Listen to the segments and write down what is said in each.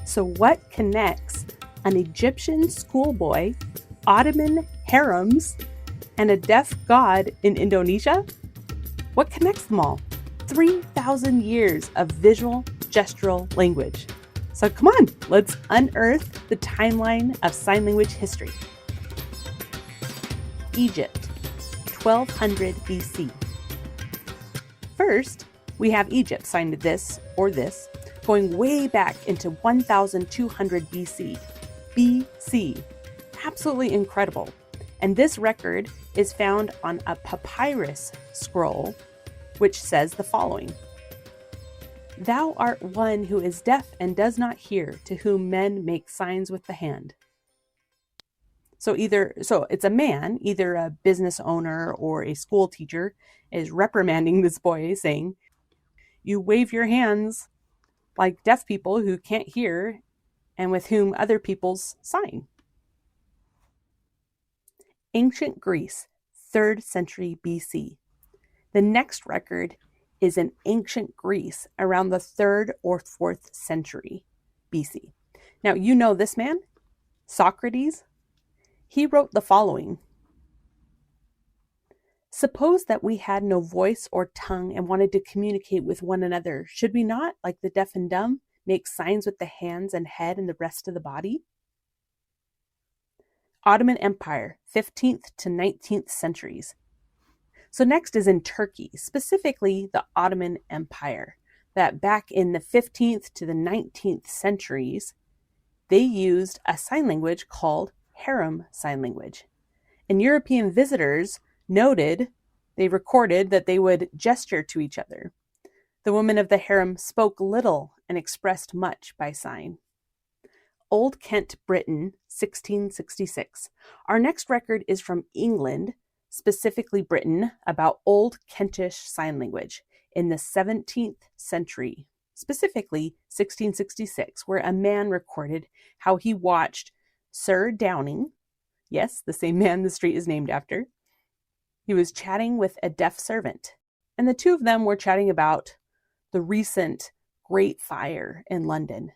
So what connects an Egyptian schoolboy, Ottoman harems, and a deaf god in Indonesia? What connects them all? 3,000 years of visual gestural language. So come on, let's unearth the timeline of sign language history. Egypt, 1200 BC. First, we have Egypt signed to this or this, going way back into 1200 BC. BC. Absolutely incredible. And this record is found on a papyrus scroll, which says the following: "Thou art one who is deaf and does not hear, to whom men make signs with the hand." So it's a man, either a business owner or a school teacher, is reprimanding this boy, saying, "You wave your hands like deaf people who can't hear and with whom other people's sign." Ancient Greece, 3rd century BC. The next record is in ancient Greece around the 3rd or 4th century BC. Now, you know this man, Socrates. He wrote the following: "Suppose that we had no voice or tongue and wanted to communicate with one another. Should we not, like the deaf and dumb, make signs with the hands and head and the rest of the body?" Ottoman Empire, 15th to 19th centuries. So next is in Turkey, specifically the Ottoman Empire, that back in the 15th to the 19th centuries, they used a sign language called Harem sign language. And European visitors they recorded that they would gesture to each other. The women of the harem spoke little and expressed much by sign. Old Kent, Britain, 1666. Our next record is from England, specifically Britain, about Old Kentish Sign Language in the 17th century, specifically 1666, where a man recorded how he watched Sir Downing, yes, the same man the street is named after. He was chatting with a deaf servant, and the two of them were chatting about the recent Great Fire in London.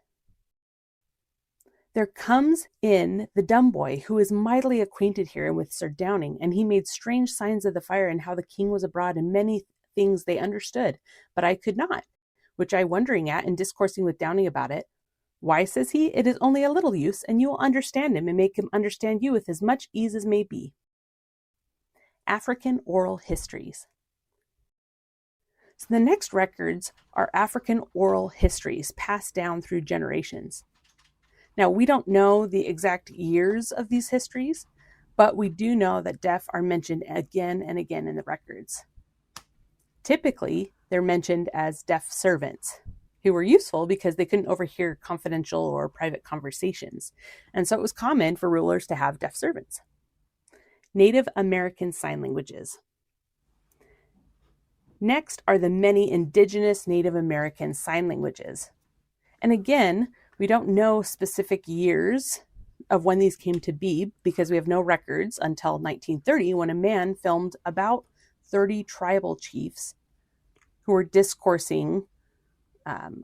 There comes in the dumb boy, who is mightily acquainted here with Sir Downing, and he made strange signs of the fire and how the king was abroad, and many things they understood, but I could not, which I wondering at and discoursing with Downing about it. Why, says he, it is only a little use, and you will understand him and make him understand you with as much ease as may be. African oral histories. So the next records are African oral histories passed down through generations. Now, we don't know the exact years of these histories, but we do know that deaf are mentioned again and again in the records. Typically, they're mentioned as deaf servants, who were useful because they couldn't overhear confidential or private conversations. And so it was common for rulers to have deaf servants. Native American sign languages. Next are the many indigenous Native American sign languages. And again, we don't know specific years of when these came to be because we have no records until 1930, when a man filmed about 30 tribal chiefs who were discoursing,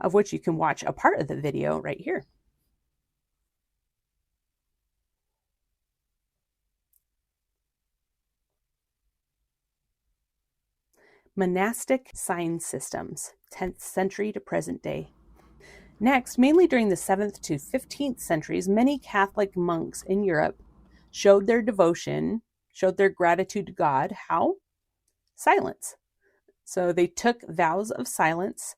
of which you can watch a part of the video right here. Monastic sign systems, 10th century to present day. Next, mainly during the 7th to 15th centuries, many Catholic monks in Europe showed their devotion, showed their gratitude to God. How? Silence. So they took vows of silence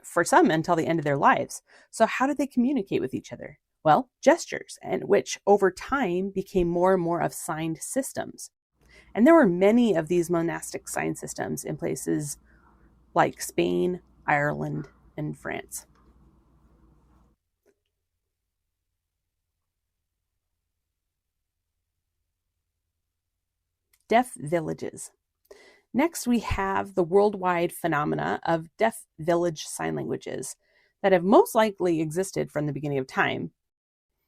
for some until the end of their lives. So how did they communicate with each other? Well, gestures, and which over time became more and more of signed systems. And there were many of these monastic sign systems in places like Spain, Ireland, and France. Deaf villages. Next, we have the worldwide phenomena of deaf village sign languages that have most likely existed from the beginning of time.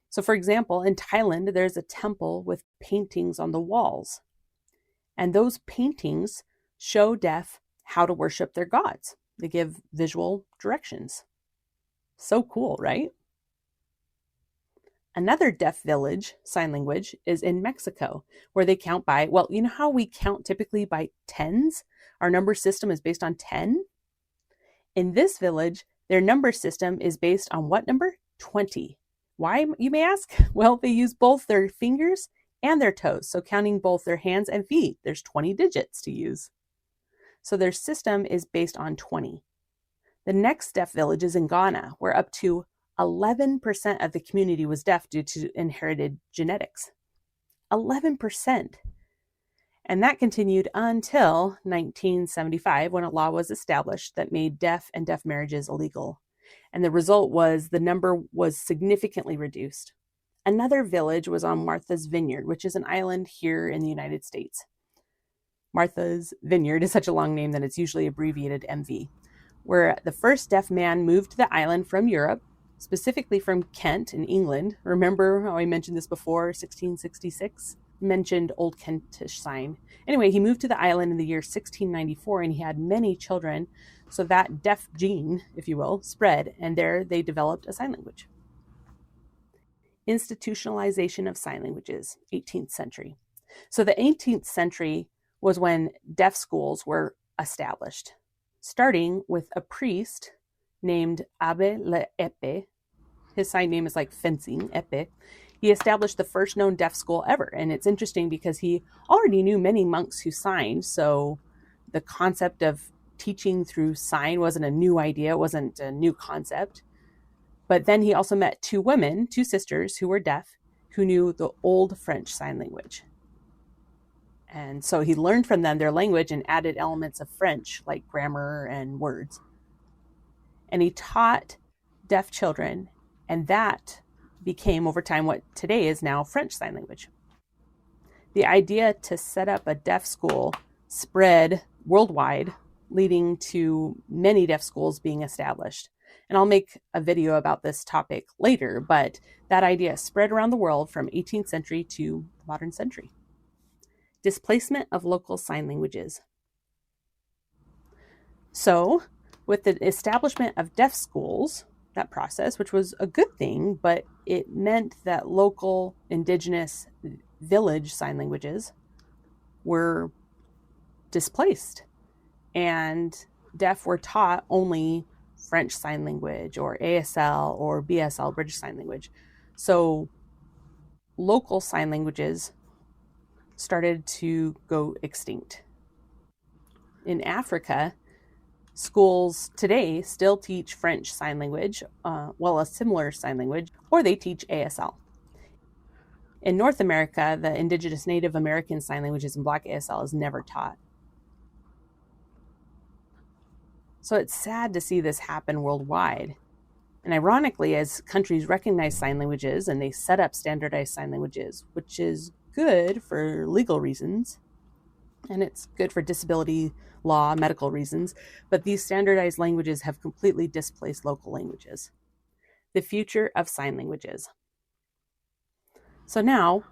So for example, in Thailand, there's a temple with paintings on the walls. And those paintings show deaf how to worship their gods. They give visual directions. So cool, right? Another deaf village, sign language, is in Mexico, where they count by, well, you know how we count typically by tens? Our number system is based on 10. In this village, their number system is based on what number? 20. Why, you may ask? Well, they use both their fingers and their toes, so counting both their hands and feet, there's 20 digits to use. So their system is based on 20. The next deaf village is in Ghana, where up to 11% of the community was deaf due to inherited genetics. 11%. And that continued until 1975, when a law was established that made deaf and deaf marriages illegal. And the result was the number was significantly reduced. Another village was on Martha's Vineyard, which is an island here in the United States. Martha's Vineyard is such a long name that it's usually abbreviated MV, where the first deaf man moved to the island from Europe, specifically from Kent in England. Remember how I mentioned this before, 1666? Mentioned Old Kentish Sign. Anyway, he moved to the island in the year 1694, and he had many children. So that deaf gene, if you will, spread, and there they developed a sign language. Institutionalization of sign languages, 18th century. So the 18th century was when deaf schools were established, starting with a priest named Abbé. His sign name is like fencing, Abbé. He established the first known deaf school ever. And it's interesting because he already knew many monks who signed. So the concept of teaching through sign wasn't a new idea, it wasn't a new concept. But then he also met two women, two sisters who were deaf, who knew the old French sign language. And so he learned from them their language and added elements of French, like grammar and words. And he taught deaf children, and that became over time what today is now French Sign Language. The idea to set up a deaf school spread worldwide, leading to many deaf schools being established. And I'll make a video about this topic later, but that idea spread around the world from 18th century to the modern century. Displacement of local sign languages. So, with the establishment of deaf schools, that process, which was a good thing, but it meant that local indigenous village sign languages were displaced, and deaf were taught only French Sign Language or ASL or BSL, British Sign Language. So local sign languages started to go extinct. In Africa, schools today still teach French Sign Language, a similar sign language, or they teach ASL. In North America, the indigenous Native American sign languages and Black ASL is never taught. So it's sad to see this happen worldwide. And ironically, as countries recognize sign languages and they set up standardized sign languages, which is good for legal reasons, and it's good for disability law, medical reasons, but these standardized languages have completely displaced local languages. The future of sign languages. So now,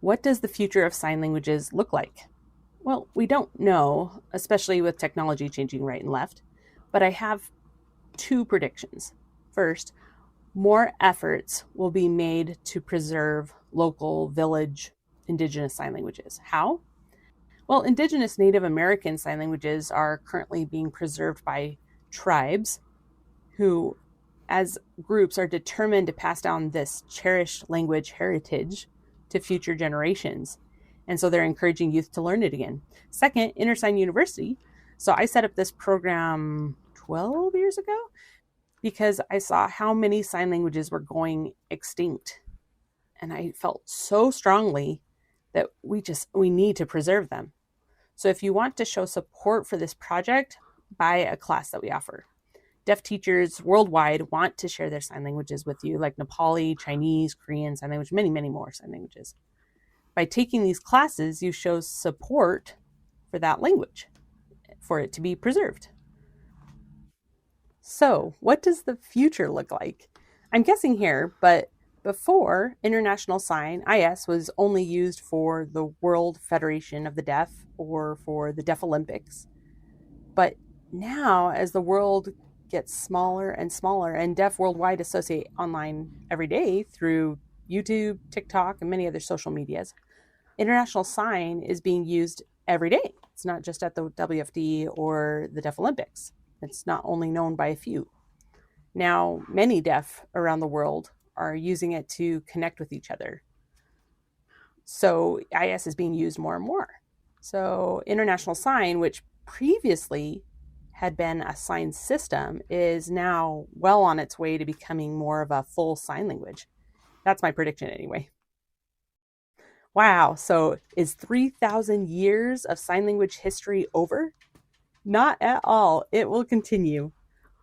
what does the future of sign languages look like? Well, we don't know, especially with technology changing right and left, but I have two predictions. First, more efforts will be made to preserve local village indigenous sign languages. How? Well, indigenous Native American sign languages are currently being preserved by tribes who, as groups, are determined to pass down this cherished language heritage to future generations. And so they're encouraging youth to learn it again. Second, InterSign University. So I set up this program 12 years ago because I saw how many sign languages were going extinct. And I felt so strongly that we need to preserve them. So if you want to show support for this project, buy a class that we offer. Deaf teachers worldwide want to share their sign languages with you, like Nepali, Chinese, Korean sign language, many, many more sign languages. By taking these classes, you show support for that language, for it to be preserved. So, what does the future look like? I'm guessing here, but before, International Sign, IS, was only used for the World Federation of the Deaf or for the Deaf Olympics. But now, as the world gets smaller and smaller, and deaf worldwide associate online every day through YouTube, TikTok, and many other social medias. International Sign is being used every day. It's not just at the WFD or the Deaf Olympics. It's not only known by a few. Now, many deaf around the world are using it to connect with each other. So IS is being used more and more. So International Sign, which previously had been a sign system, is now well on its way to becoming more of a full sign language. That's my prediction anyway. Wow, so is 3,000 years of sign language history over? Not at all. It will continue.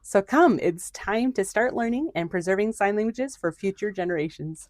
So come, it's time to start learning and preserving sign languages for future generations.